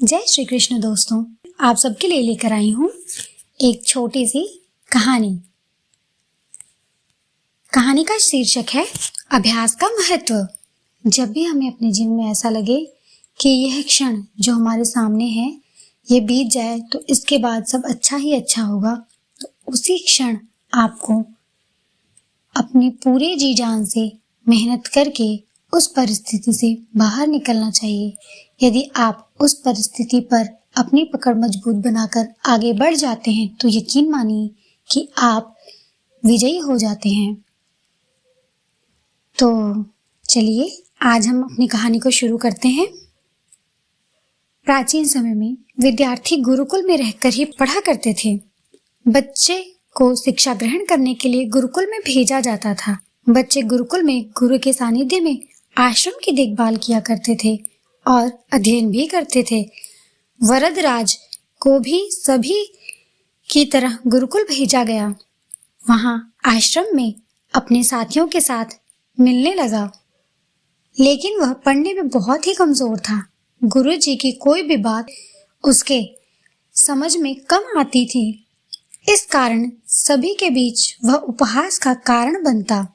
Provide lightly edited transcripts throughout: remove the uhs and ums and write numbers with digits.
जय श्री कृष्ण दोस्तों, आप सबके लिए लेकर आई हूँ एक छोटी सी कहानी। कहानी का शीर्षक है अभ्यास का महत्व। जब भी हमें अपने जीवन में ऐसा लगे कि यह क्षण जो हमारे सामने है ये बीत जाए तो इसके बाद सब अच्छा ही अच्छा होगा, तो उसी क्षण आपको अपनी पूरे जी जान से मेहनत करके उस परिस्थिति से बाहर निकलना चाहिए। यदि आप उस परिस्थिति पर अपनी पकड़ मजबूत बनाकर आगे बढ़ जाते हैं तो यकीन मानिए कि आप विजयी हो जाते हैं। तो चलिए आज हम अपनी कहानी को शुरू करते हैं। प्राचीन समय में विद्यार्थी गुरुकुल में रहकर ही पढ़ा करते थे। बच्चे को शिक्षा ग्रहण करने के लिए गुरुकुल में भेजा जाता था। बच्चे गुरुकुल में गुरु के सानिध्य में आश्रम की देखभाल किया करते थे और अध्ययन भी करते थे। वरदराज को भी सभी की तरह गुरुकुल भेजा गया। वहां आश्रम में अपने साथियों के साथ मिलने लगा, लेकिन वह पढ़ने में बहुत ही कमजोर था। गुरुजी की कोई भी बात उसके समझ में कम आती थी। इस कारण सभी के बीच वह उपहास का कारण बनता।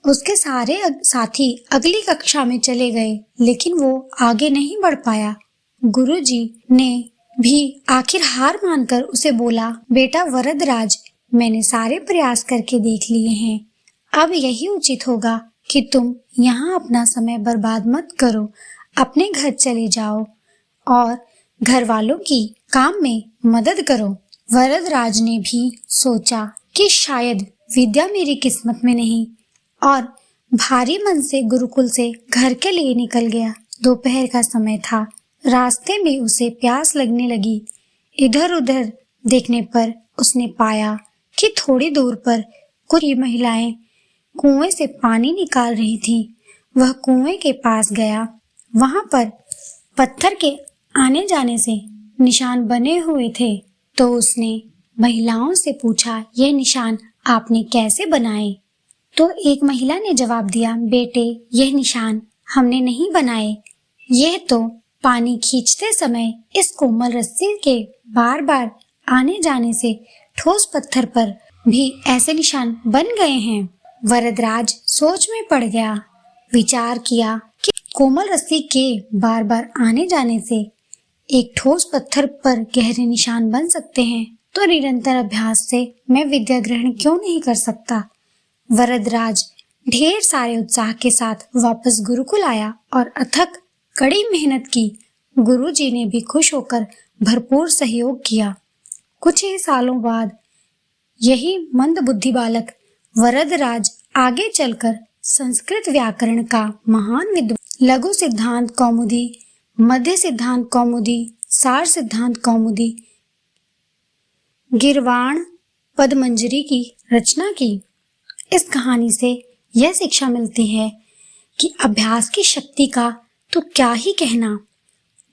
उसके सारे साथी अगली कक्षा में चले गए, लेकिन वो आगे नहीं बढ़ पाया। गुरुजी ने भी आखिर हार मानकर उसे बोला, बेटा वरदराज, मैंने सारे प्रयास करके देख लिए हैं। अब यही उचित होगा कि तुम यहाँ अपना समय बर्बाद मत करो। अपने घर चले जाओ और घर वालों की काम में मदद करो। वरदराज ने भी सोचा कि शायद विद्या मेरी किस्मत में नहीं, और भारी मन से गुरुकुल से घर के लिए निकल गया। दोपहर का समय था। रास्ते में उसे प्यास लगने लगी। इधर उधर देखने पर उसने पाया कि थोड़ी दूर पर कुछ महिलाएं कुएं से पानी निकाल रही थीं। वह कुएं के पास गया। वहां पर पत्थर के आने जाने से निशान बने हुए थे। तो उसने महिलाओं से पूछा, यह निशान आपने कैसे बनाए? तो एक महिला ने जवाब दिया, बेटे, यह निशान हमने नहीं बनाए। यह तो पानी खींचते समय इस कोमल रस्सी के बार बार आने जाने से ठोस पत्थर पर भी ऐसे निशान बन गए हैं। वरदराज सोच में पड़ गया। विचार किया कि कोमल रस्सी के बार बार आने जाने से एक ठोस पत्थर पर गहरे निशान बन सकते हैं, तो निरंतर अभ्यास से मैं विद्या ग्रहण क्यों नहीं कर सकता। वरदराज ढेर सारे उत्साह के साथ वापस गुरुकुल आया और अथक कड़ी मेहनत की। गुरुजी ने भी खुश होकर भरपूर सहयोग किया। कुछ ही सालों बाद यही मंदबुद्धि बालक वरदराज आगे चलकर संस्कृत व्याकरण का महान विद्वान, लघु सिद्धांत कौमुदी, मध्य सिद्धांत कौमुदी, सार सिद्धांत कौमुदी, गिरवाण पदमंजरी की रचना की। इस कहानी से यह शिक्षा मिलती है कि अभ्यास की शक्ति का तो क्या ही कहना,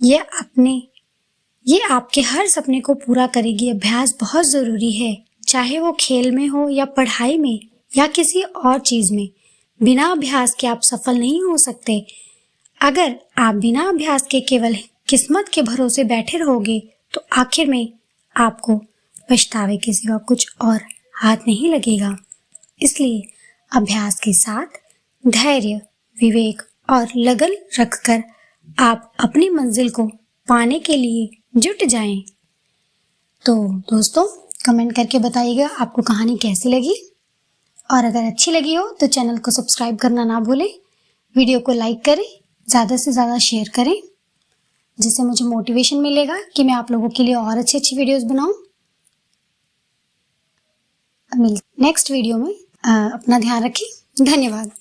ये आपके हर सपने को पूरा करेगी। अभ्यास बहुत जरूरी है, चाहे वो खेल में हो या पढ़ाई में या किसी और चीज में। बिना अभ्यास के आप सफल नहीं हो सकते। अगर आप बिना अभ्यास के केवल किस्मत के भरोसे बैठे रहोगे तो आखिर में आपको पछतावे के सिवा कुछ और हाथ नहीं लगेगा। इसलिए अभ्यास के साथ धैर्य, विवेक और लगन रखकर आप अपनी मंजिल को पाने के लिए जुट जाएं। तो दोस्तों, कमेंट करके बताइएगा आपको कहानी कैसी लगी, और अगर अच्छी लगी हो तो चैनल को सब्सक्राइब करना ना भूलें। वीडियो को लाइक करें, ज़्यादा से ज़्यादा शेयर करें, जिससे मुझे मोटिवेशन मिलेगा कि मैं आप लोगों के लिए और अच्छी अच्छी वीडियोस बनाऊं। नेक्स्ट वीडियो में अपना ध्यान रखें। धन्यवाद।